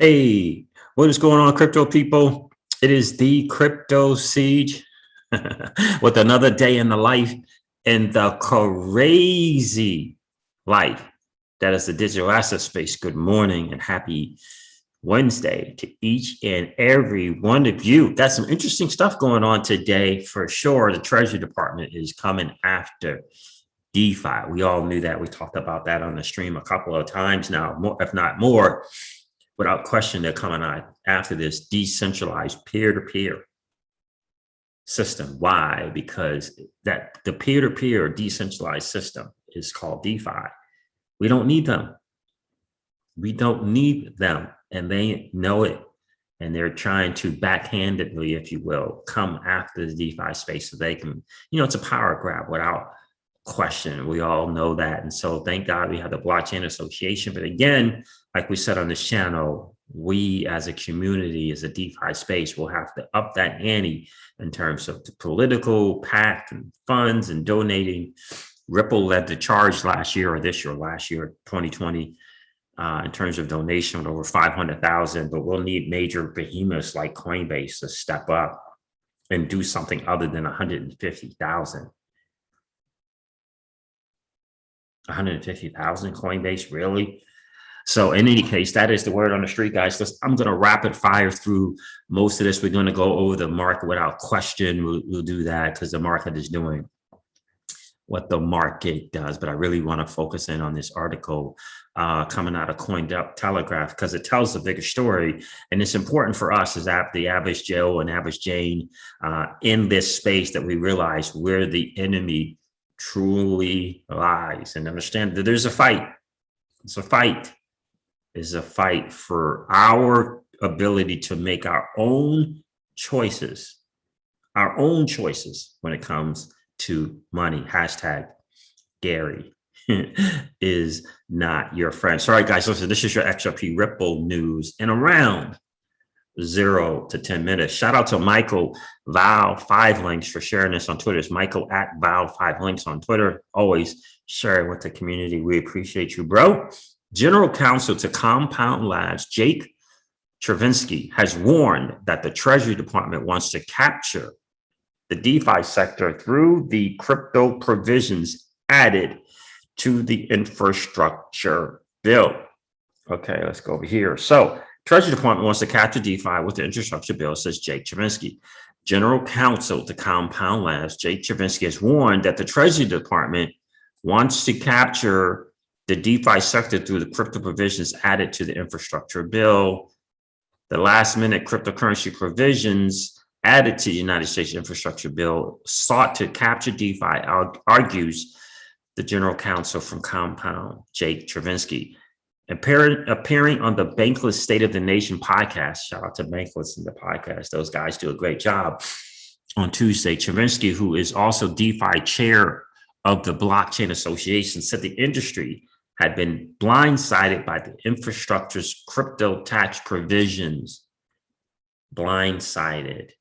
Hey, what is going on, crypto people? It is the Crypto Siege with another day in the life in the crazy life that is the digital asset space. Good morning and happy Wednesday to each and every one of you. Got some interesting stuff going on today for sure. The Treasury Department is coming after DeFi. We all knew that. We talked about that on the stream a couple of times now, more, if not more. Without question, they're coming out after this decentralized peer-to-peer system. Why? Because that the peer-to-peer decentralized system is called DeFi. We don't need them. We don't need them, and they know it. And they're trying to backhandedly, if you will, come after the DeFi space so they can, it's a power grab without question. We all know that. And so thank God we have the Blockchain Association. But again, like we said on this channel, we as a community, as a DeFi space, will have to up that ante in terms of the political PAC and funds and donating. Ripple led the charge last year, 2020, in terms of donation with over 500,000. But we'll need major behemoths like Coinbase to step up and do something other than 150,000. 150,000 Coinbase, really? So in any case, that is the word on the street, guys. I'm going to rapid fire through most of this. We're going to go over the market without question. We'll do that because the market is doing what the market does. But I really want to focus in on this article coming out of Cointelegraph because it tells the bigger story. And it's important for us as the average Joe and average Jane in this space that we realize where the enemy truly lies and understand that there's a fight. It's a fight. It's a fight for our ability to make our own choices when it comes to money. Hashtag Gary is not your friend. Sorry, guys. Listen, this is your XRP Ripple news in around 0 to 10 minutes. Shout out to Michael Val 5 links for sharing this on Twitter. It's Michael at Val 5 links on Twitter. Always sharing with the community. We appreciate you, bro. General Counsel to Compound Labs, Jake Chervinsky, has warned that the Treasury Department wants to capture the DeFi sector through the crypto provisions added to the infrastructure bill. Okay, let's go over here. So Treasury Department wants to capture DeFi with the infrastructure bill, says Jake Chervinsky. General Counsel to Compound Labs, Jake Chervinsky, has warned that the Treasury Department wants to capture the DeFi sector through the crypto provisions added to the infrastructure bill. The last-minute cryptocurrency provisions added to the United States infrastructure bill sought to capture DeFi, argues the General Counsel from Compound, Jake Chervinsky. Appearing on the Bankless State of the Nation podcast, shout out to Bankless in the podcast. Those guys do a great job. On Tuesday, Chervinsky, who is also DeFi chair of the Blockchain Association, said the industry had been blindsided by the infrastructure's crypto tax provisions. Blindsided.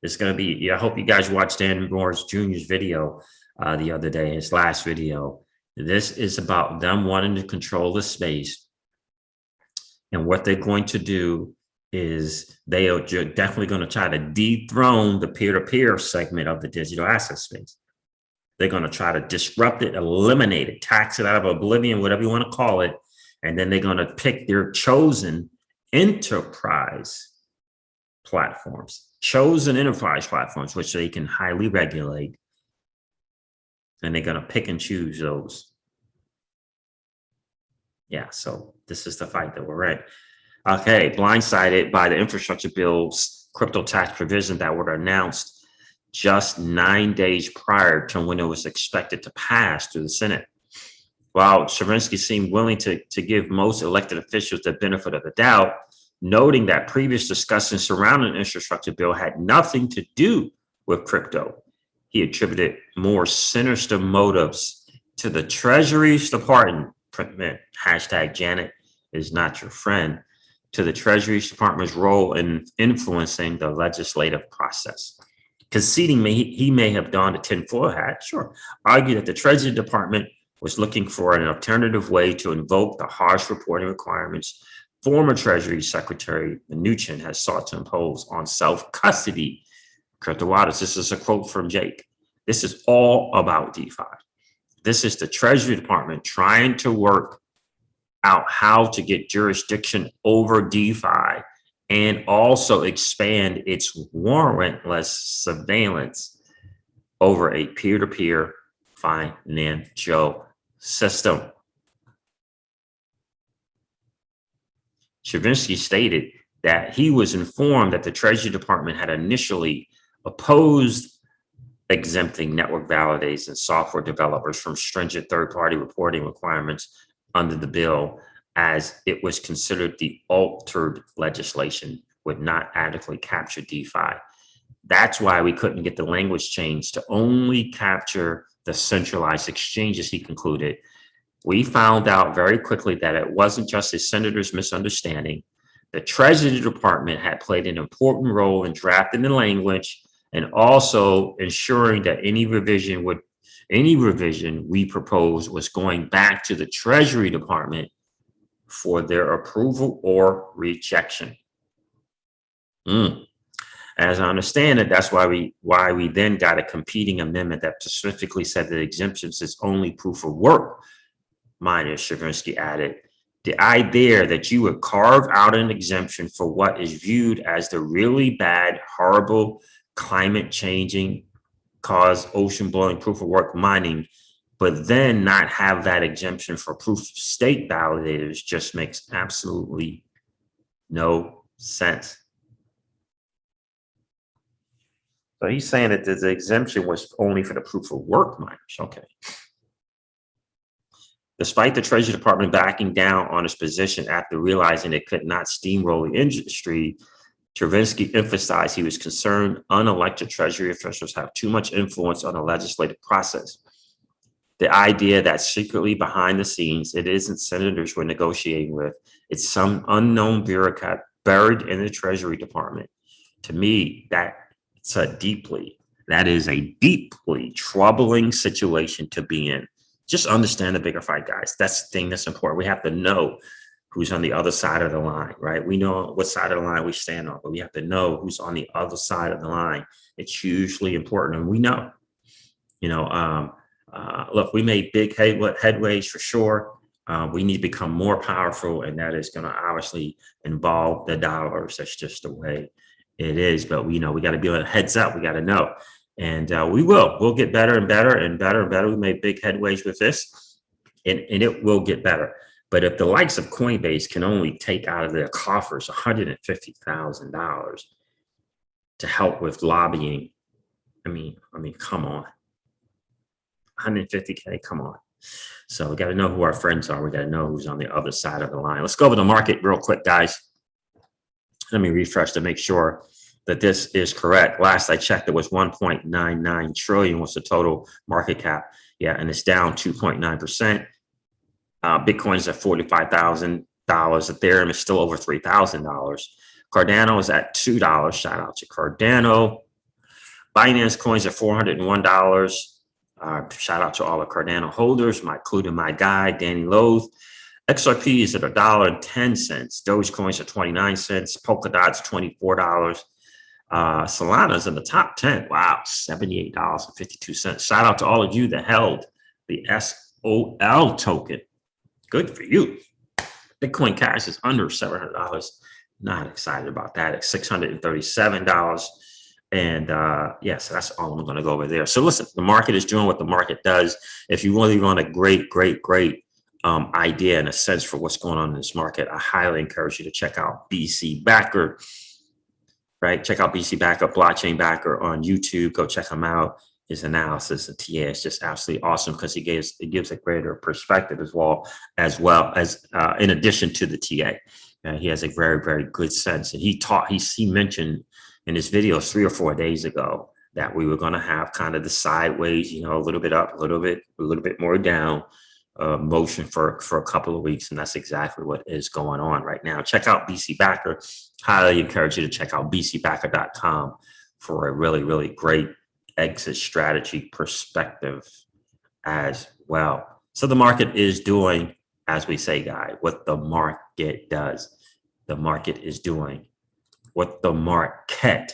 It's going to be, I hope you guys watched Dan Morris Jr.'s video the other day, his last video. This is about them wanting to control the space. And what they're going to do is they are definitely going to try to dethrone the peer-to-peer segment of the digital asset space. They're going to try to disrupt it, eliminate it, tax it out of oblivion, whatever you want to call it. And then they're going to pick their chosen enterprise platforms, which they can highly regulate. And they're going to pick and choose those. Yeah, so this is the fight that we're in. Okay, blindsided by the infrastructure bill's crypto tax provision that were announced just 9 days prior to when it was expected to pass through the Senate. While Chervinsky seemed willing to give most elected officials the benefit of the doubt, noting that previous discussions surrounding the infrastructure bill had nothing to do with crypto. He attributed more sinister motives to the Treasury's Department, hashtag Janet is not your friend, to the Treasury Department's role in influencing the legislative process. Conceding he may have donned a tinfoil hat, sure, argued that the Treasury Department was looking for an alternative way to invoke the harsh reporting requirements former Treasury Secretary Mnuchin has sought to impose on self-custody crypto wallets. This is a quote from Jake. This is all about DeFi. This is the Treasury Department trying to work out how to get jurisdiction over DeFi and also expand its warrantless surveillance over a peer-to-peer financial system. Stravinsky stated that he was informed that the Treasury Department had initially opposed exempting network validators and software developers from stringent third-party reporting requirements under the bill, as it was considered the altered legislation would not adequately capture DeFi. That's why we couldn't get the language changed to only capture the centralized exchanges, he concluded. We found out very quickly that it wasn't just a senator's misunderstanding. The Treasury Department had played an important role in drafting the language and also ensuring that any revision we proposed was going back to the Treasury Department for their approval or rejection. As I understand it, that's why we then got a competing amendment that specifically said that exemptions is only proof of work. Minor, Stravinsky added. The idea that you would carve out an exemption for what is viewed as the really bad, horrible, climate changing, cause ocean blowing proof of work mining, but then not have that exemption for proof of stake validators just makes absolutely no sense. So he's saying that the exemption was only for the proof of work miners. Okay. Despite the Treasury Department backing down on its position after realizing it could not steamroll the industry, Stravinsky emphasized he was concerned unelected Treasury officials have too much influence on the legislative process. The idea that secretly behind the scenes, it isn't senators we're negotiating with, it's some unknown bureaucrat buried in the Treasury Department. To me, that is a deeply troubling situation to be in. Just understand the bigger fight, guys. That's the thing that's important. We have to know who's on the other side of the line, right? We know what side of the line we stand on, but we have to know who's on the other side of the line. It's hugely important, and we know. Look, we made big headways for sure. We need to become more powerful, and that is going to obviously involve the dollars. That's just the way it is. But we got to be on a heads up. We got to know. And we'll get better and better and better and better. We made big headways with this, and it will get better. But if the likes of Coinbase can only take out of their coffers $150,000 to help with lobbying, I mean, come on, 150K, come on. So we got to know who our friends are. We got to know who's on the other side of the line. Let's go over the market real quick, guys. Let me refresh to make sure that this is correct. Last I checked, it was 1.99 trillion was the total market cap. Yeah, and it's down 2.9%. Bitcoin's at $45,000. Ethereum is still over $3,000. Cardano is at $2. Shout out to Cardano. Binance coins at $401. Shout out to all the Cardano holders, including my guy, Danny Loth. XRP is at $1.10. Dogecoin's at 29 cents. Polkadot's $24. Solana's in the top 10. Wow, $78.52. Shout out to all of you that held the SOL token. Good for you. Bitcoin Cash is under $700. Not excited about that. It's $637. And yes, that's all I'm going to go over there. So listen, the market is doing what the market does. If you really want a great idea and a sense for what's going on in this market, I highly encourage you to check out BC Backer. Right? Check out BC Backer, Blockchain Backer on YouTube. Go check him out. His analysis of TA is just absolutely awesome because it gives a greater perspective as well as in addition to the TA. He has a very good sense, and he mentioned in his videos 3 or 4 days ago that we were going to have kind of the sideways, a little bit up, a little bit more down motion for a couple of weeks, and that's exactly what is going on right now. Check out BC Backer. Highly encourage you to check out bcbacker.com for a really great exit strategy perspective as well. So the market is doing, as we say, guy, what the market does. The market is doing what the market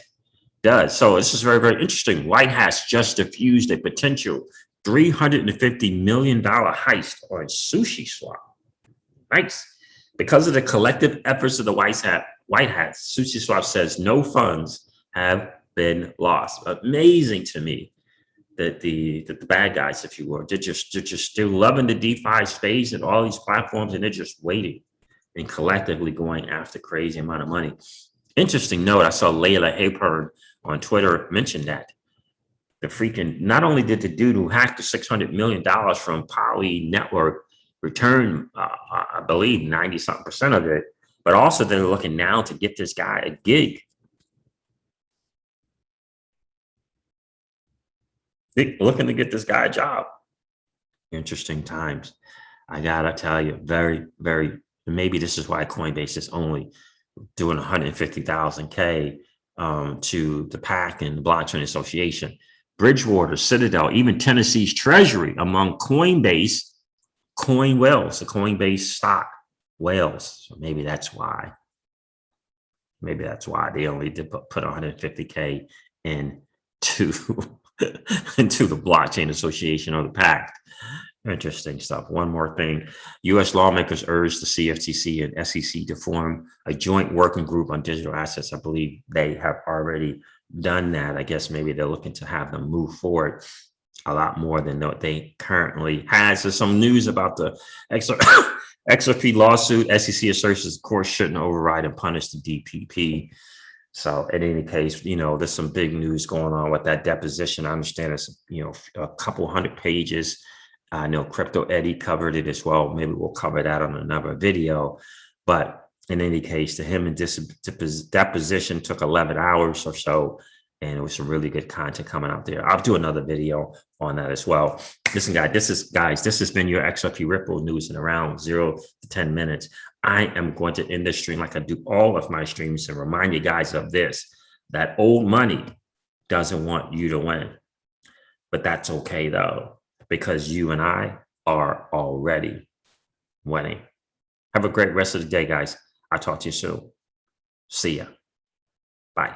does. So this is very, very interesting. White has just diffused a potential $350 million heist on Sushi Swap. Nice. Because of the collective efforts of the White Hats, Sushi Swap says no funds have been lost. Amazing to me that the bad guys, if you will, they're just still loving the DeFi space and all these platforms, and they're just waiting and collectively going after crazy amount of money. Interesting note, I saw Layla Haypern on Twitter mention that the freaking, not only did the dude who hacked the $600 million from Poly Network return, I believe 90-something% of it, but also they're looking now to get this guy a gig. They're looking to get this guy a job. Interesting times. I gotta tell you, very, very, maybe this is why Coinbase is only doing 150,000 K to the PAC and the Blockchain Association. Bridgewater, Citadel, even Tennessee's Treasury among Coinbase, coin whales, the Coinbase stock whales. So maybe that's why. Maybe that's why they only did put 150K into into the Blockchain Association or the PAC. Interesting stuff. One more thing. U.S. lawmakers urged the CFTC and SEC to form a joint working group on digital assets. I believe they have already done that. I guess maybe they're looking to have them move forward a lot more than what they currently have. So some news about the XRP lawsuit. SEC asserts the court shouldn't override and punish the DPP. So in any case, you know, there's some big news going on with that deposition. I understand it's, you know, a couple hundred pages. I know Crypto Eddie covered it as well. Maybe we'll cover that on another video. But in any case, the him and deposition took 11 hours or so. And it was some really good content coming out there. I'll do another video on that as well. Listen, guys, this has been your XRP Ripple news in around 0 to 10 minutes. I am going to end this stream like I do all of my streams and remind you guys of this, that old money doesn't want you to win. But that's okay, though, because you and I are already winning. Have a great rest of the day, guys. I'll talk to you soon. See ya. Bye.